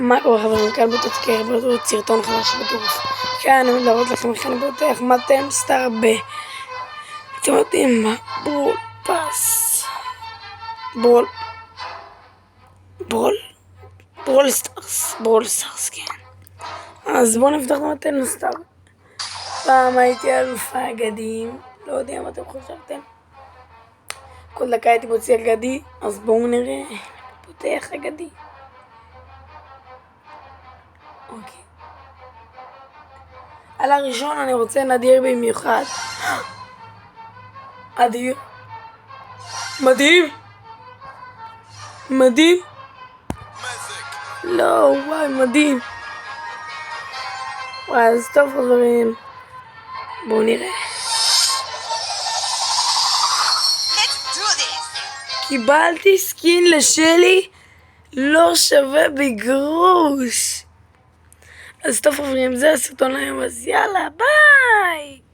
מה קורה חברים, כאן בתזכיר בטעות סרטון חדש בטירוף. כאן אני מדברת לכם איך אני פותח מטם סטאר אתם יודעים מה? ברול פאס ברול סטארס, כן. אז בואו נפתח את מטם סטאר. פעם הייתי אלוף האגדים, לא יודע מה אתם חשבתם. כל דקה הייתי מוציא אגדי, אז בואו נראה. פותח אגדי. אוקיי. על הראשון אני רוצה נדיר במיוחד. אדיר. מדהים. מדהים. לא, וואי, מדהים. וואי, אז טוב חברים. בואו נראה. קיבלתי סקין לשלי לא שווה בגרוש. אז טוב חברים, זה הסרטון היום, אז יאללה, ביי!